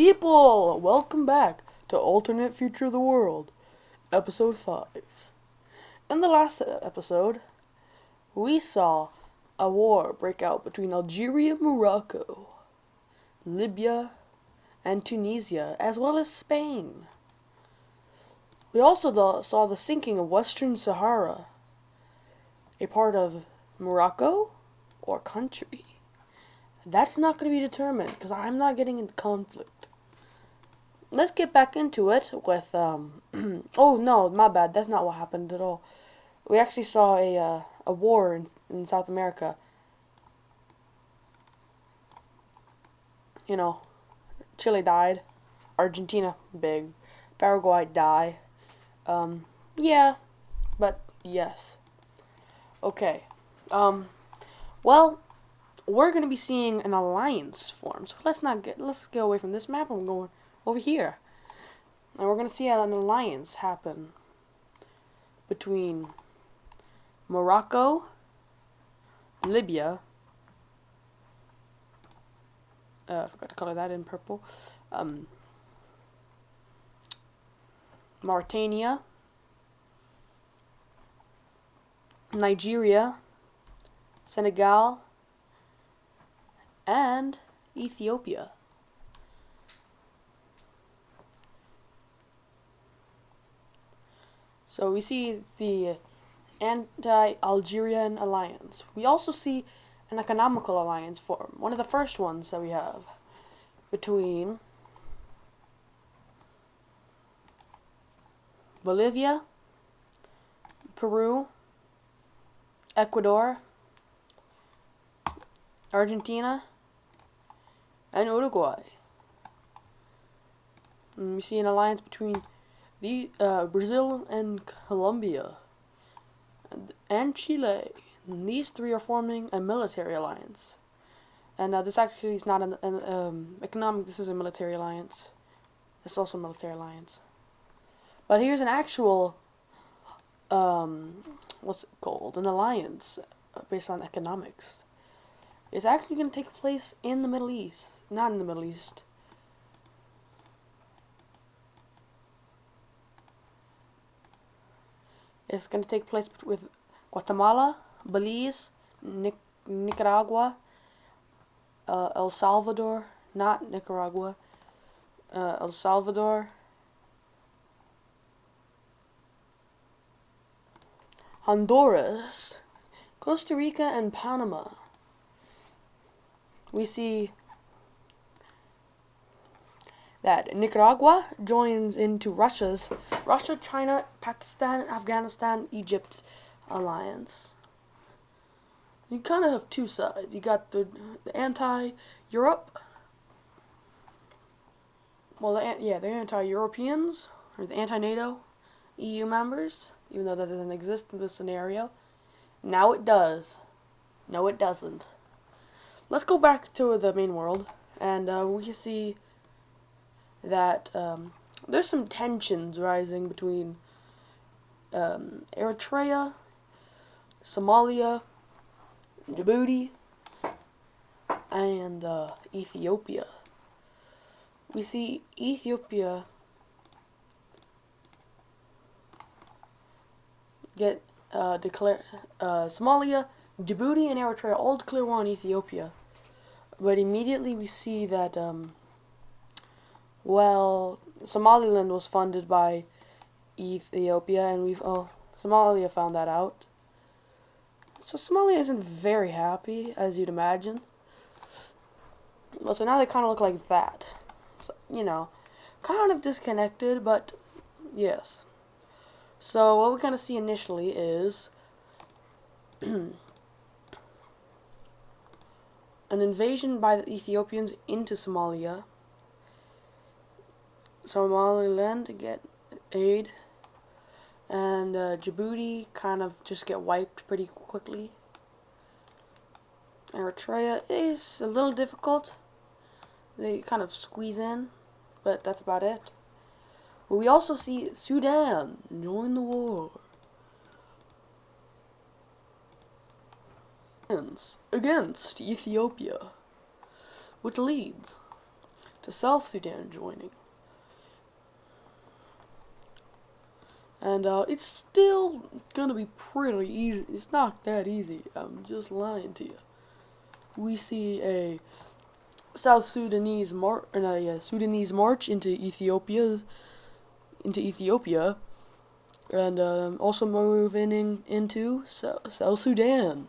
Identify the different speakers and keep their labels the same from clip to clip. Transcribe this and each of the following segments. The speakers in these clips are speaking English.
Speaker 1: people! Welcome back to Alternate Future of the World, Episode 5. In the last episode, we saw a war break out between Algeria, Morocco, Libya, and Tunisia, as well as Spain. We also saw the sinking of Western Sahara, a part of Morocco or country. That's not going to be determined because I'm not getting into conflict. Let's get back into it with, oh no, my bad, that's not what happened at all. We actually saw a war in South America. You know, Chile died, Argentina, big, Paraguay die. Yeah, but yes. Okay, well, we're going to be seeing an alliance form, so let's get away from this map and we're going over here. And we're going to see an alliance happen between Morocco, Libya, I forgot to color that in purple, Mauritania, Nigeria, Senegal, and Ethiopia. So we see the anti-Algerian alliance. We also see an economical alliance form, one of the first ones that we have, between Bolivia, Peru, Ecuador, Argentina, and Uruguay. And we see an alliance between Brazil and Colombia and Chile. And these three are forming a military alliance. And this actually is not an economic, this is a military alliance. It's also a military alliance. But here's an actual, what's it called? An alliance based on economics. It's actually going to take place in the Middle East. Not in the Middle East. It's going to take place with Guatemala, Belize, Nicaragua, El Salvador, not Nicaragua, El Salvador, Honduras, Costa Rica, and Panama. We see that Nicaragua joins into Russia, China, Pakistan, Afghanistan, Egypt's alliance. You kind of have two sides. You got the anti-Europe. Well, they're anti-Europeans, or the anti-NATO EU members, even though that doesn't exist in this scenario. Now it does. No, it doesn't. Let's go back to the main world, and we can see that there's some tensions rising between Eritrea, Somalia, Djibouti, and Ethiopia. We see Ethiopia get Somalia, Djibouti, and Eritrea all declare war on Ethiopia. But immediately we see that, Somaliland was funded by Ethiopia, and Somalia found that out. So Somalia isn't very happy, as you'd imagine. Well, so now they kind of look like that. So, kind of disconnected, but yes. So what we're going to see initially is an invasion by the Ethiopians into Somalia. Somaliland get aid, and Djibouti kind of just get wiped pretty quickly. Eritrea is a little difficult. They kind of squeeze in, but that's about it. But we also see Sudan join the war against Ethiopia, which leads to South Sudan joining. And it's still gonna be pretty easy. It's not that easy. I'm just lying to you. We see a South Sudanese Sudanese march into Ethiopia, and also moving into South Sudan.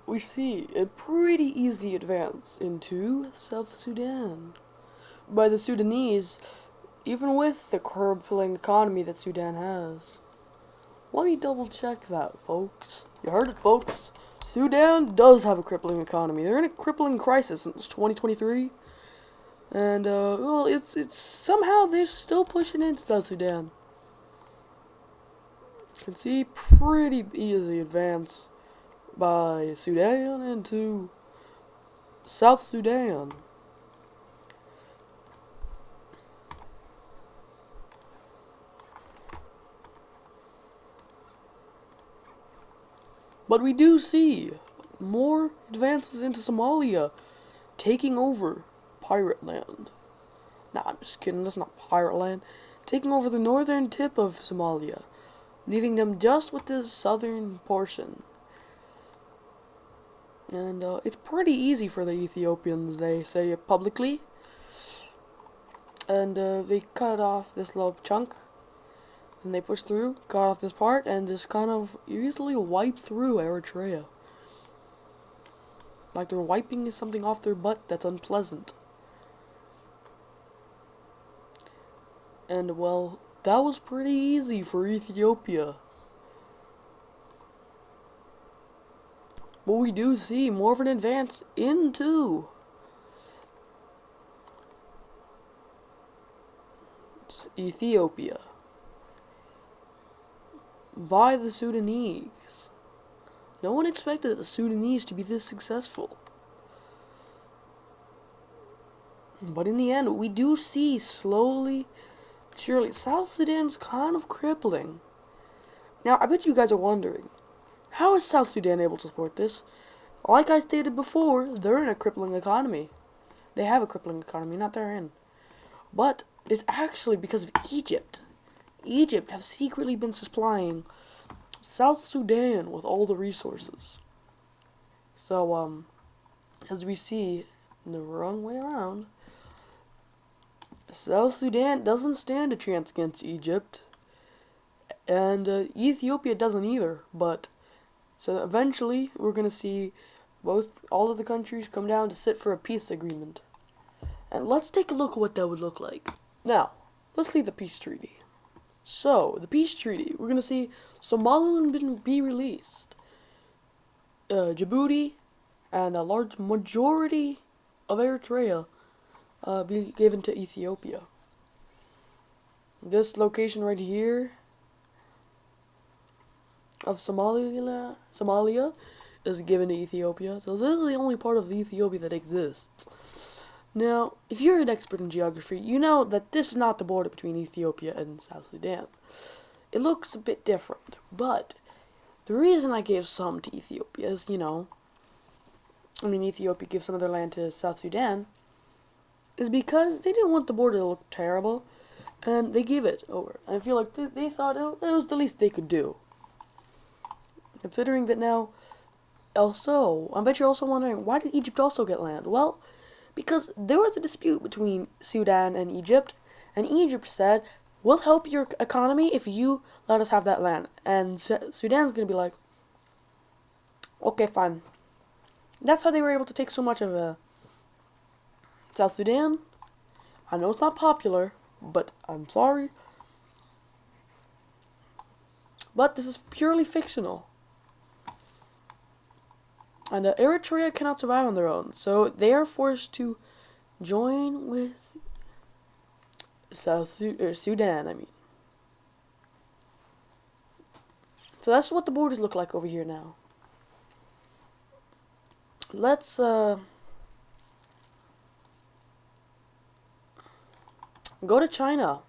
Speaker 1: We see a pretty easy advance into South Sudan by the Sudanese, even with the crippling economy that Sudan has. Let me double check that, folks. You heard it, folks. Sudan does have a crippling economy. They're in a crippling crisis since 2023. And, well, it's somehow they're still pushing into South Sudan. You can see pretty easy advance by Sudan into South Sudan. But we do see more advances into Somalia, taking over pirate land. Nah, I'm just kidding, that's not pirate land. Taking over the northern tip of Somalia, leaving them just with the southern portion. And it's pretty easy for the Ethiopians, they say publicly. And they cut off this little chunk, and they push through, cut off this part, and just kind of easily wipe through Eritrea. Like they're wiping something off their butt that's unpleasant. And, well, that was pretty easy for Ethiopia. But we do see more of an advance into Ethiopia by the Sudanese. No one expected the Sudanese to be this successful. But in the end, we do see slowly, surely, South Sudan's kind of crippling. Now, I bet you guys are wondering, how is South Sudan able to support this? Like I stated before, they're in a crippling economy. They have a crippling economy, not they're in. But it's actually because of Egypt. Egypt have secretly been supplying South Sudan with all the resources. So, as we see, the wrong way around, South Sudan doesn't stand a chance against Egypt, and Ethiopia doesn't either. But so eventually, we're gonna see all of the countries come down to sit for a peace agreement, and let's take a look at what that would look like. Now, let's see the peace treaty. So, the peace treaty, we're gonna see Somaliland be released, Djibouti, and a large majority of Eritrea be given to Ethiopia. This location right here of Somalia is given to Ethiopia. So this is the only part of Ethiopia that exists. Now, if you're an expert in geography, you know that this is not the border between Ethiopia and South Sudan. It looks a bit different, but the reason I gave some to Ethiopia is, Ethiopia gives some of their land to South Sudan, is because they didn't want the border to look terrible, and they gave it over. I feel like they thought it was the least they could do. Considering that now, also, I bet you're also wondering, why did Egypt also get land? Well, because there was a dispute between Sudan and Egypt said, we'll help your economy if you let us have that land. And Sudan's going to be like, okay, fine. That's how they were able to take so much of South Sudan. I know it's not popular, but I'm sorry. But this is purely fictional. And Eritrea cannot survive on their own, so they are forced to join with Sudan, So that's what the borders look like over here now. Let's go to China,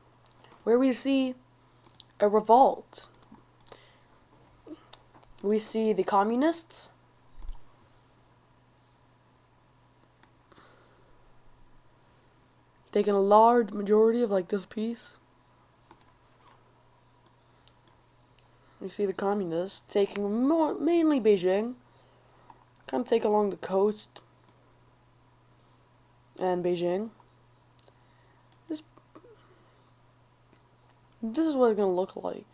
Speaker 1: where we see a revolt. We see the communists taking a large majority of like this piece. You see the communists taking mainly Beijing, kind of take along the coast and Beijing. This is what it's going to look like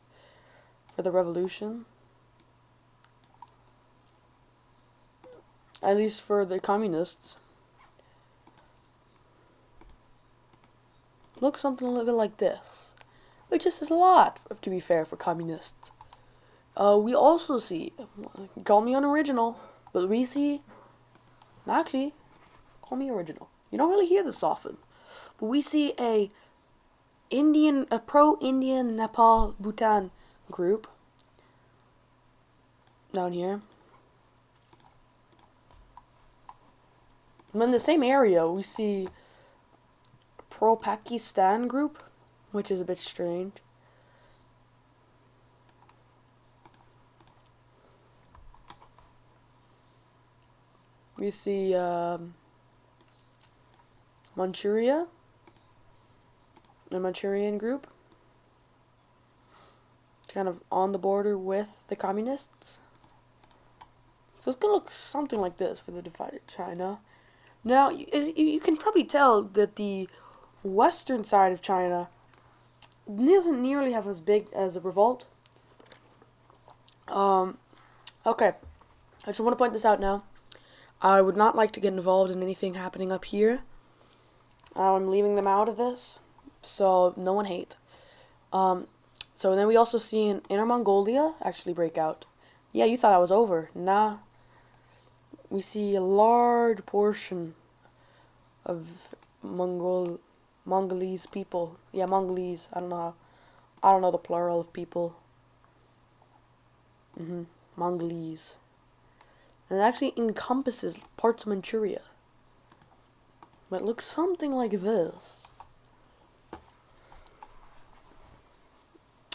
Speaker 1: for the revolution. At least for the communists. Looks something a little bit like this. Which is a lot, to be fair, for communists. We also see, call me unoriginal, but we see, actually, call me original. You don't really hear this often. But we see a pro-Indian Nepal Bhutan group down here. And in the same area, we see a pro-Pakistan group, which is a bit strange. We see Manchuria, a Manchurian group, kind of on the border with the communists. So it's going to look something like this for the divided China. Now, you can probably tell that the western side of China doesn't nearly have as big as a revolt. Okay, I just want to point this out now. I would not like to get involved in anything happening up here. I'm leaving them out of this, so no one hate. So then we also see in Inner Mongolia actually break out. Yeah, you thought I was over. Nah. We see a large portion of Mongolese people. Yeah, Mongolese. I don't know the plural of people. Mongolese. And it actually encompasses parts of Manchuria. But it looks something like this.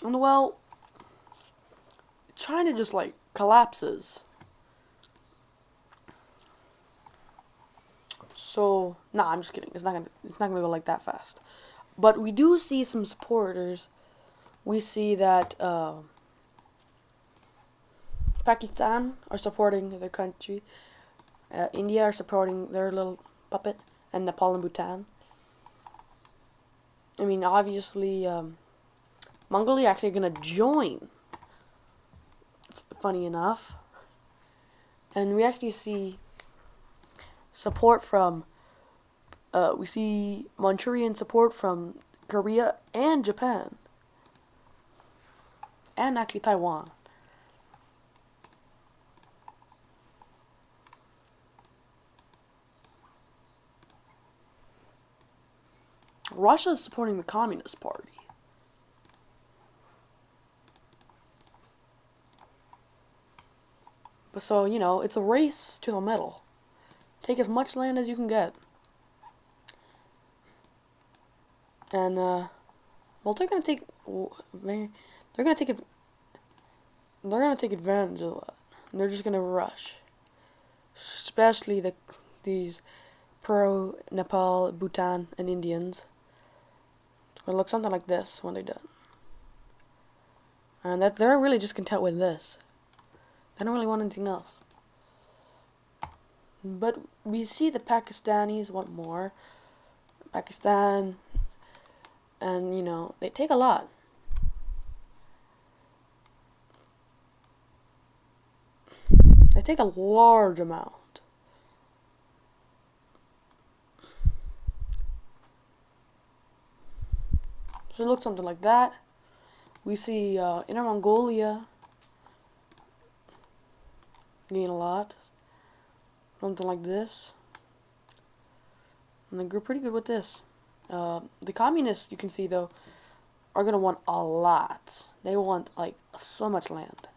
Speaker 1: And well, China just like collapses. So, nah, I'm just kidding. It's not gonna go like that fast. But we do see some supporters. We see that Pakistan are supporting their country. India are supporting their little puppet, and Nepal and Bhutan. I mean, obviously, Mongolia actually gonna join. Funny enough, and we actually see support from. We see Manchurian support from Korea and Japan, and actually Taiwan. Russia is supporting the Communist Party. But so, you know, it's a race to the middle. Take as much land as you can get. And, well, they're gonna take advantage of that. And they're just gonna rush. Especially these pro-Nepal, Bhutan, and Indians. It's gonna look something like this when they're done. And that they're really just content with this. They don't really want anything else. But we see the Pakistanis want more. Pakistan, and you know, they take a lot. They take a large amount. So it looks something like that. We see Inner Mongolia gain a lot. Something like this. And they grew pretty good with this. The communists, you can see though, are going to want a lot. They want like so much land.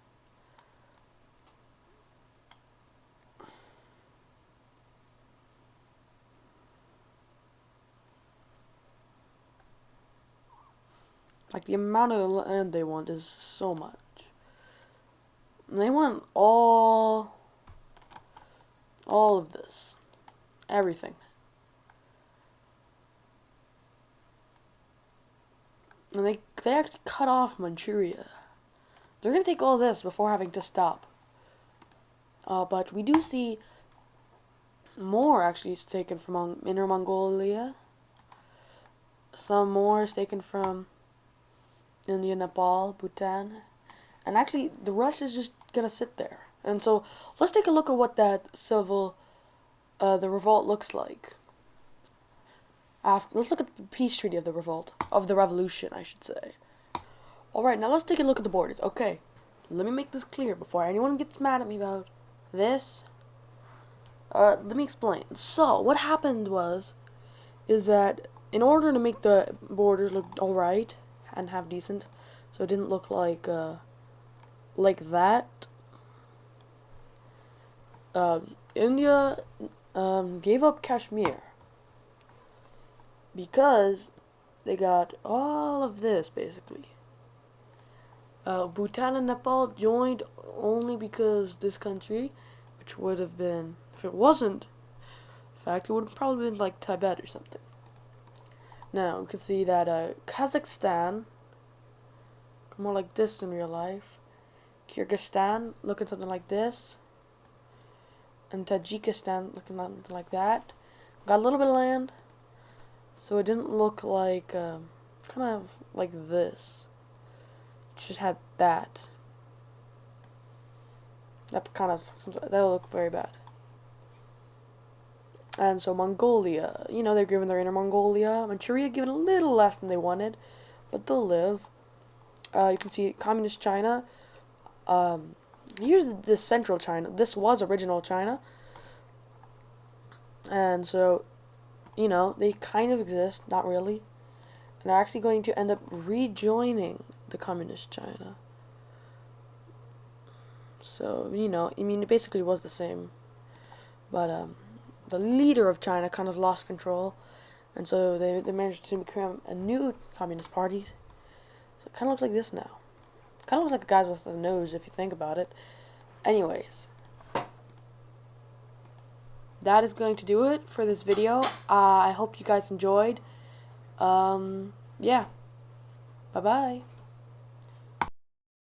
Speaker 1: Like the amount of land they want is so much. And they want all of this. Everything. And they actually cut off Manchuria. They're gonna take all this before having to stop. But we do see more actually is taken from Inner Mongolia. Some more is taken from India, Nepal, Bhutan. And actually, the rest is just gonna sit there. And so, let's take a look at what that the revolt looks like. Let's look at the peace treaty of the revolt, of the revolution, I should say. Alright, now let's take a look at the borders. Okay, let me make this clear before anyone gets mad at me about this. Let me explain. So, what happened is that in order to make the borders look alright and have decent, so it didn't look like that, India gave up Kashmir because they got all of this basically. Bhutan and Nepal joined only because this country, which would have been, if it wasn't, in fact, it would have probably been like Tibet or something. Now, you can see that Kazakhstan, more like this in real life, Kyrgyzstan, looking something like this, and Tajikistan, looking something like that. Got a little bit of land, so it didn't look like, kind of like this. It just had that. That would look very bad. And so Mongolia, they're given their Inner Mongolia. Manchuria given a little less than they wanted, but they'll live. You can see Communist China. Here's the central China. This was original China. And so, they kind of exist, not really. And they're actually going to end up rejoining the Communist China. So, it basically was the same. But, the leader of China kind of lost control. And so they managed to become a new Communist Party. So it kind of looks like this now. Kind of looks like a guy with a nose if you think about it. Anyways. That is going to do it for this video. I hope you guys enjoyed. Yeah. Bye-bye.